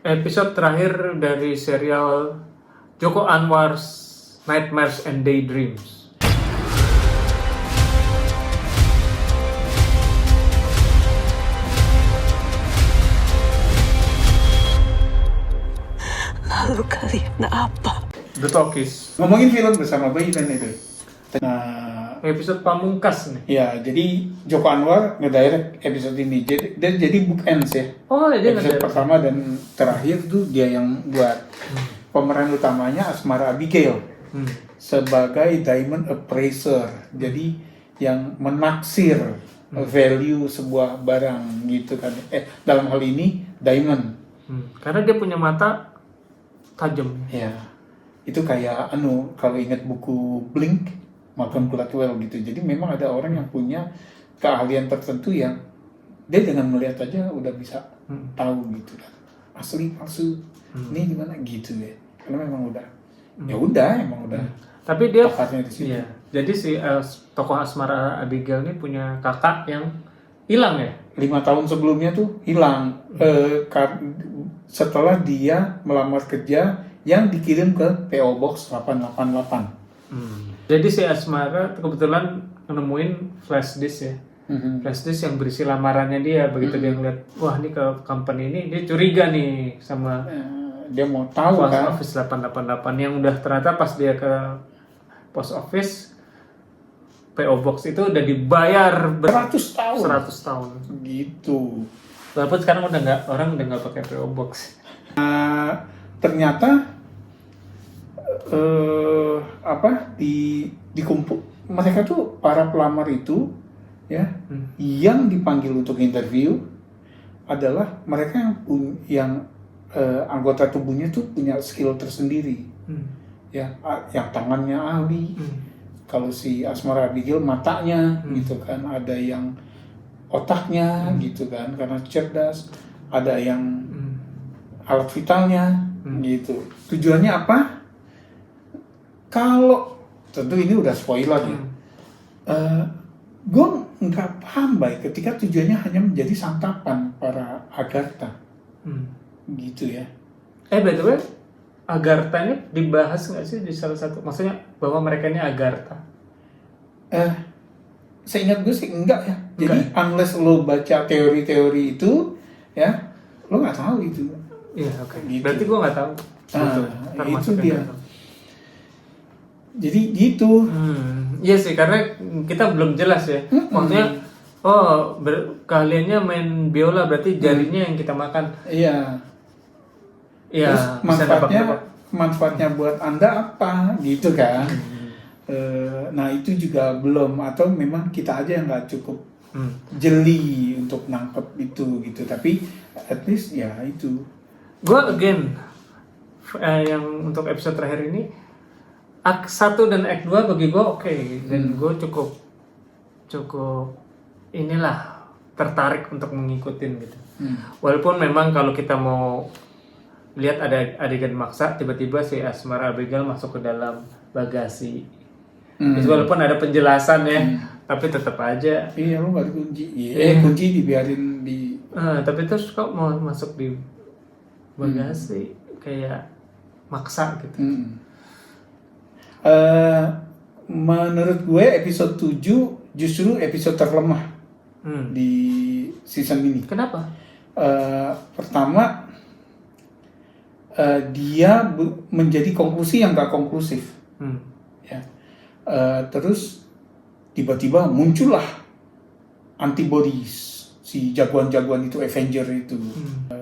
episode terakhir dari serial Joko Anwar's Nightmares and Daydreams. Lalu kalian apa? The Talkies. Ngomongin film bersama Bayi dan itu. Nah, Episode pamungkas nih. ya jadi Joko Anwar ngedirect episode ini. Jadi bookends ya. Oh, dia Episode ngedirect. pertama dan terakhir tuh dia yang buat. Pemeran utamanya Asmara Abigail sebagai diamond appraiser. Jadi yang menaksir value sebuah barang gitu kan. Dalam hal ini diamond. Karena dia punya mata tajam. Ya. Itu kayak kalau ingat buku Blink, Malcolm Gladwell gitu. Jadi memang ada orang yang punya keahlian tertentu yang dia dengan melihat aja udah bisa tahu gitu kan. Asli palsu. Ini gimana gitu ya. Karena memang udah emang udah. Tapi dia pakatnya di situ. iya. Jadi si tokoh Asmara Abigail ini punya kakak yang hilang ya. 5 tahun sebelumnya tuh hilang setelah dia melamar kerja yang dikirim ke PO Box 888. Jadi si Asmara kebetulan nemuin flash disk ya. Flash disk yang berisi lamarannya dia. Begitu dia ngeliat, wah ini ke company ini, dia curiga nih sama Dia mau tahu Post kan. Office 888 yang udah ternyata pas dia ke Post Office PO Box itu udah dibayar 100 tahun. 100 tahun. Gitu. Walaupun sekarang orang udah nggak pakai PO Box. Ternyata dikumpul mereka tuh para pelamar itu ya yang dipanggil untuk interview adalah mereka yang anggota tubuhnya tuh punya skill tersendiri ya, yang tangannya ahli. Kalau si Asmara Abigail matanya gitu kan, ada yang otaknya gitu kan karena cerdas, ada yang alat vitalnya gitu. Tujuannya apa? Kalau tentu ini udah spoiler ya. Gue nggak paham baik ketika tujuannya hanya menjadi santapan para Agartha, gitu ya. By the way, Agartha ini dibahas nggak sih di salah satu? Maksudnya bahwa mereka ini Agartha? Seingat gue sih enggak ya. Jadi unless lo baca teori-teori itu, ya lo nggak tahu itu. Iya, oke. Gitu. Berarti gue nggak tahu. Itu dia. Jadi gitu. Iya sih, karena kita belum jelas ya. Maksudnya, keahliannya main biola, berarti jarinya yang kita makan. Iya. Iya. Terus bisa nebak-nebak. manfaatnya buat Anda apa gitu kan? Nah itu juga belum, atau memang kita aja yang nggak cukup jeli untuk nangkep itu gitu. Tapi at least ya itu. Gue yang untuk episode terakhir ini Act 1 dan Act 2 bagi gue oke. Dan gue cukup inilah tertarik untuk mengikutin gitu. Walaupun memang kalau kita mau lihat ada adegan maksa, tiba-tiba si Asmara Abigail masuk ke dalam bagasi. Itu walaupun ada penjelasan ya, tapi tetap aja. Iya, lu nggak dikunci. Kunci dibiarin di. Tapi terus kok mau masuk di bagasi kayak maksa gitu. Menurut gue episode 7 justru episode terlemah di season ini. Kenapa? Pertama, dia menjadi konklusi yang nggak konklusif. Ya. Terus tiba-tiba muncullah antibodies si jagoan-jagoan itu, Avenger itu.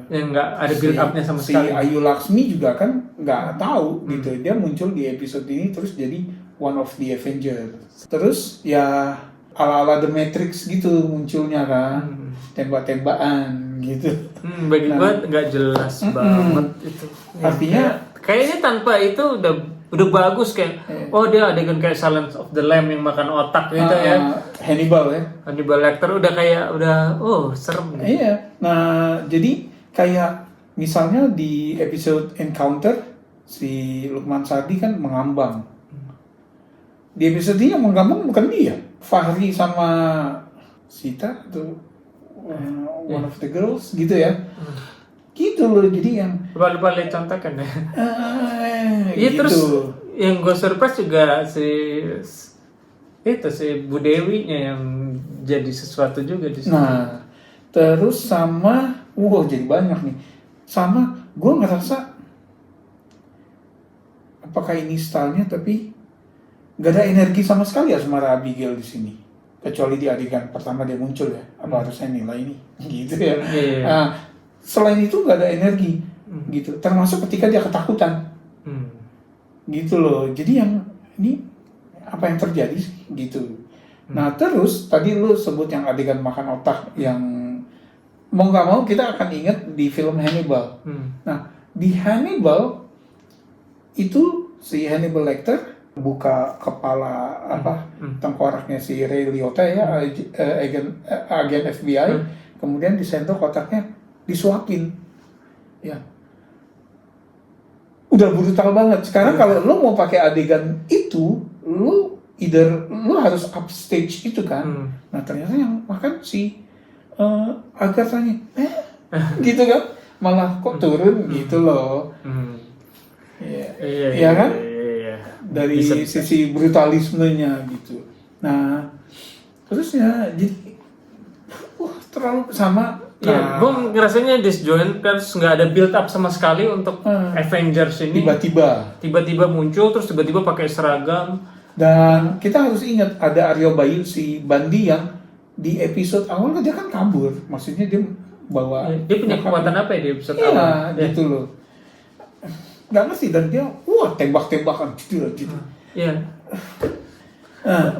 Yang nggak ada build up-nya sama sekali. Si Ayu Laksmi juga kan nggak tahu gitu. Dia muncul di episode ini terus jadi one of the Avengers. Terus ya ala-ala The Matrix gitu munculnya kan, tembak-tembakan gitu. Bagi gue nggak jelas banget itu. Artinya kayaknya tanpa itu udah bagus kayak dia adegan kayak Silence of the Lamb yang makan otak gitu ya. Hannibal ya. Hannibal Lecter udah serem gitu. Iya. Nah, jadi kayak misalnya di episode Encounter si Lukman Sardi kan mengambang. Di episode ini yang mengambang bukan dia, Fahri sama Sita atau one of the girls gitu ya. Gitu loh, jadi yang Lupa lihat contoh kan ya. Iya gitu. terus yang gue surprise juga si Bu Dewi-nya yang jadi sesuatu juga di situ. Nah, terus sama, jadi banyak nih. Sama, gue ngerasa apakah ini stylenya, tapi gak ada energi sama sekali Asmara Abigail di sini. Kecuali di adegan pertama dia muncul ya. Apa harusnya nilai ini? Gitu ya. Iya. Nah, selain itu gak ada energi. Gitu. Termasuk ketika dia ketakutan. Gitu loh. Jadi yang ini apa yang terjadi sih? Gitu. Nah terus tadi lu sebut yang adegan makan otak yang mau nggak mau kita akan ingat di film Hannibal. Nah di Hannibal itu si Hannibal Lecter buka kepala tengkoraknya si Ray Liotta ya, agen FBI, kemudian disendok otaknya, disuapin, ya. Udah brutal banget. Sekarang kalau lo mau pakai adegan itu, lo harus upstage itu kan. Nah ternyata yang makan si Agathanya, gitu kan, malah kok turun gitu loh. Iya kan? Iya. Dari sisi brutalismenya gitu. Nah terusnya jadi terlalu sama. Iya, gue ngerasanya disjoint kan, nggak ada build up sama sekali untuk Avengers ini. Tiba-tiba muncul, terus tiba-tiba pakai seragam. Dan kita harus ingat ada Aryo Bayu si Bandi yang di episode awal dia kan kabur, maksudnya dia bawa. Dia punya kekuatan apa ya di episode awal? Iya, gitu loh. Nggak ngerti dan dia, tembak-tembakan gitu. Iya.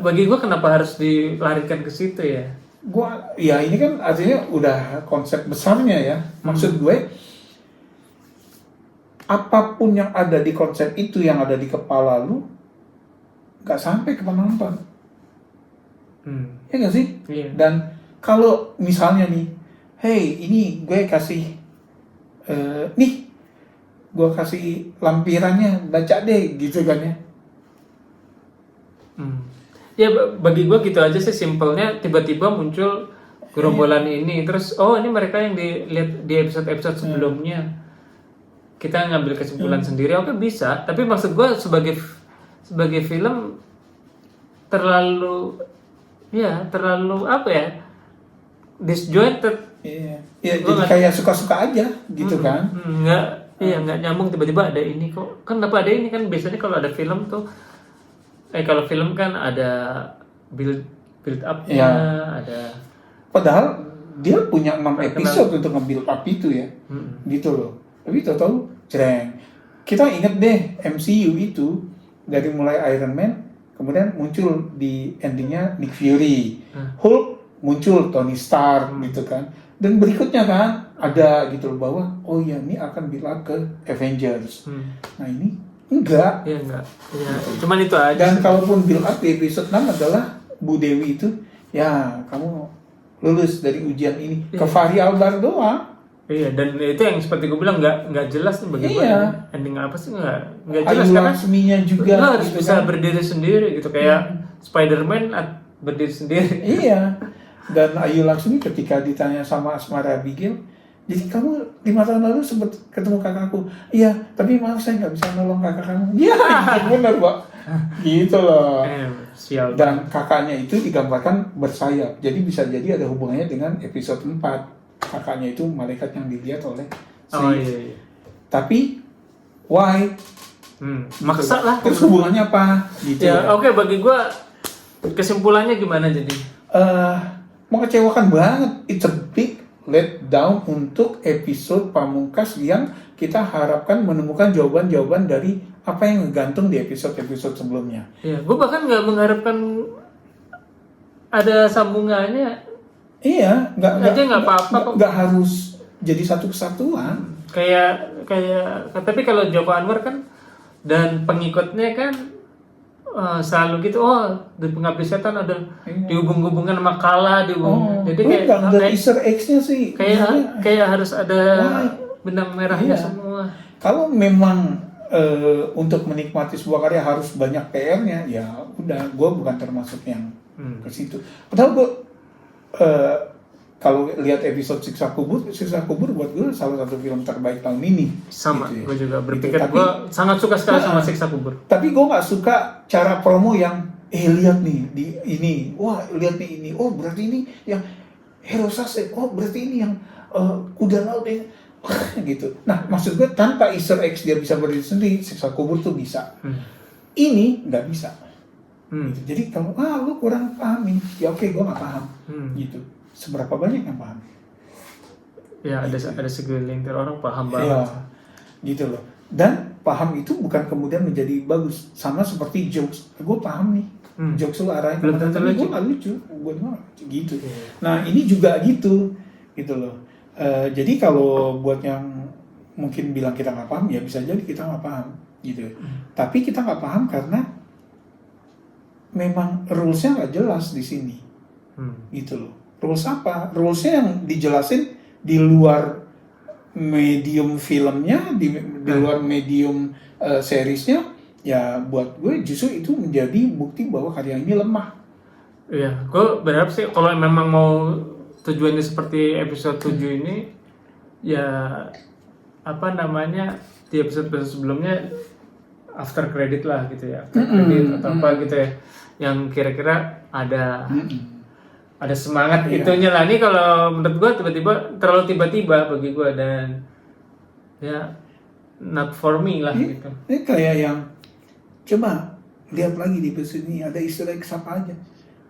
Bagi gue kenapa harus dilarikan ke situ ya? Ini kan artinya udah konsep besarnya ya. Maksud gue, apapun yang ada di konsep itu yang ada di kepala lu, nggak sampai ke penonton. Ya nggak sih? Iya. Dan kalau misalnya nih, hey ini gue kasih, gue kasih lampirannya, baca deh, gitu kan ya. Ya bagi gue gitu aja sih simpelnya, tiba-tiba muncul gerombolan ini, terus ini mereka yang dilihat di episode sebelumnya, kita ngambil kesimpulan sendiri, oke bisa, tapi maksud gue sebagai film terlalu apa ya, disjointed. Iya, jadi kayak suka-suka aja gitu kan. Nggak nyambung, tiba-tiba ada ini kok, kenapa ada ini kan, biasanya kalau ada film tuh kalau film kan ada build up-nya, ada. Padahal dia punya 6 episode untuk nge-build up itu ya, gitu loh. Tapi tahu-tahu cereng. Kita inget deh MCU itu dari mulai Iron Man, kemudian muncul di endingnya Nick Fury, Hulk muncul Tony Stark gitu kan. Dan berikutnya kan ada gitu loh bahwa ini akan build up ke Avengers. Nah ini enggak. Iya enggak. Ya, cuman itu aja. Dan kalaupun build up di episode 6 adalah Bu Dewi itu, ya kamu lulus dari ujian ini, ke Fahri Albar doang. Iya, dan itu yang seperti gue bilang nggak jelas nih bagaimana ending apa sih, nggak jelas Ayu karena Laksminya juga lo harus gitu bisa kan. berdiri sendiri gitu kayak Spider-Man berdiri sendiri. Iya. Dan Ayu Laksmi ketika ditanya sama Asmara Abigail, jadi kamu 5 tahun lalu sempat ketemu kakakku. Iya, tapi maaf saya nggak bisa nolong kakak kamu. Iya, benar Pak. Gitu loh. Sial. Dan kakaknya itu digambarkan bersayap. Jadi bisa jadi ada hubungannya dengan episode 4. Kakaknya itu malaikat yang dilihat oleh iya. Tapi why? Maksa lah. Terus hubungannya apa? Gitu. Ya, oke, bagi gue kesimpulannya gimana jadi? Mengecewakan banget. It's a big let down untuk episode pamungkas yang kita harapkan menemukan jawaban-jawaban dari apa yang ngegantung di episode-episode sebelumnya. Ya, gue bahkan nggak mengharapkan ada sambungannya. Iya, nggak apa-apa. Nggak harus jadi satu kesatuan. Kayak tapi kalau Joko Anwar kan dan pengikutnya kan selalu gitu, di Pengabdi Setan ada dihubung-hubungkan sama Kala, jadi kayak Easter eggs-nya sih kayak harus ada benang merahnya semua. Kalau memang untuk menikmati sebuah karya harus banyak PR-nya, ya udah, gue bukan termasuk yang ke situ. Padahal gue kalau lihat episode Siksa Kubur buat gue salah satu film terbaik tahun ini. Sama, gitu ya. gue juga berpikir Gitu. gue sangat suka sekali sama Siksa Kubur. Tapi gue nggak suka cara promo yang lihat nih di ini, wah lihat nih ini, oh berarti ini yang hero Sase, oh berarti ini yang kuda laut ini, gitu. Nah maksud gue tanpa Easter eggs dia bisa berdiri sendiri, Siksa Kubur tuh bisa. Ini nggak bisa. Gitu. Jadi kalau lu kurang paham ini, ya oke gue nggak paham, gitu. Seberapa banyak yang paham? Ya ada segelintir orang paham banget. Ya, gitu loh. Dan paham itu bukan kemudian menjadi bagus. Sama seperti jokes, gue paham nih. Jokes lu arahin Belum kemana, tentu tapi lucu. gue nggak lucu, buat gue gitu. Nah ini juga gitu loh. Jadi kalau buat yang mungkin bilang kita nggak paham, ya bisa jadi kita nggak paham, gitu. Tapi kita nggak paham karena memang rules-nya nggak jelas di sini, gitu loh. Rules apa? Rules-nya yang dijelasin di luar medium filmnya, di luar medium seriesnya, ya buat gue justru itu menjadi bukti bahwa karya ini lemah. Iya, gue berharap sih kalau memang mau tujuannya seperti episode 7 ini, ya apa namanya di episode sebelumnya after credit lah gitu ya, after credit atau apa gitu ya, yang kira-kira ada semangat itunya lah. Ini kalau menurut gue tiba-tiba terlalu tiba-tiba bagi gue, dan ya not for me lah gitu. Ini kayak yang coba lihat lagi di episode ini ada Easter egg apa aja.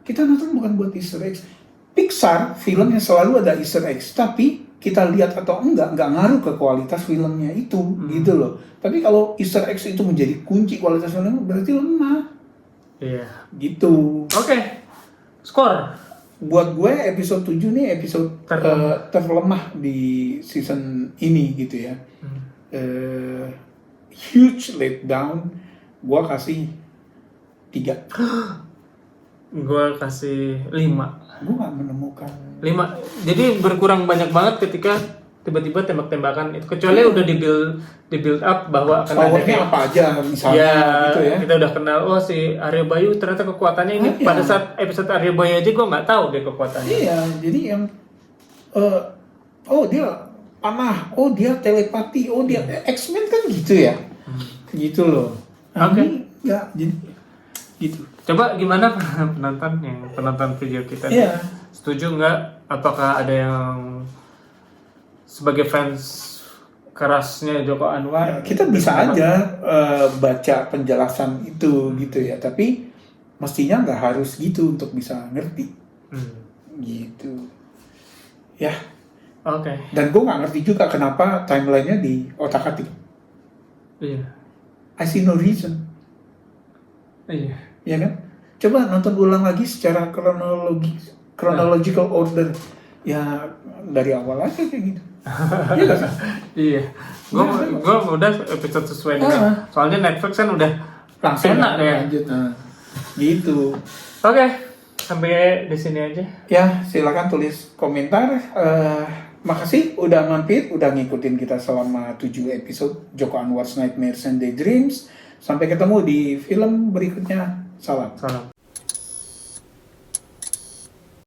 Kita nonton bukan buat Easter eggs. Pixar filmnya selalu ada Easter eggs, tapi kita lihat atau enggak ngaruh ke kualitas filmnya itu, gitu loh. Tapi kalau Easter eggs itu menjadi kunci kualitas filmnya, berarti lemah. Iya. Gitu. Oke. Skor. Buat gue episode 7 nih episode terlemah di season ini gitu ya. Huge letdown. Gue kasih 3. Gue kasih 5. Gue gak menemukan 5. Jadi berkurang banyak banget ketika tiba-tiba tembak-tembakan itu, kecuali udah di build up bahwa akan ada powernya apa aja misalnya ya, gitu ya. kita udah kenal, oh si Aryo Bayu ternyata kekuatannya ini. Iya. Pada saat episode Aryo Bayu aja gue nggak tahu dia kekuatannya. Iya, jadi yang oh dia panah, oh dia telepati, oh dia X-Men kan gitu ya. Gitu loh. Nah, Oke. ini ya jadi gitu. Coba gimana penonton video kita? Iya. Setuju nggak? Apakah ada yang sebagai fans kerasnya Joko Anwar? Kita bisa aja baca penjelasan itu gitu ya, tapi mestinya nggak harus gitu untuk bisa ngerti. Gitu. Ya. Oke. Dan gue nggak ngerti juga kenapa timelinenya di otak-atik. Iya. I see no reason. Iya. Ya kan? Coba nonton ulang lagi secara chronological order. Ya dari awal aja kayak gitu. Iya kan? Iya. Gue udah episode sesuai dengan. Soalnya Netflix kan udah Langsung enak ya. lanjut. Nah, gitu. Oke. Sampai di sini aja. Ya, silakan tulis komentar. Makasih udah mampir, udah ngikutin kita selama 7 episode Joko Anwar's Nightmares and Daydreams. Sampai ketemu di film berikutnya. Salam. Salam.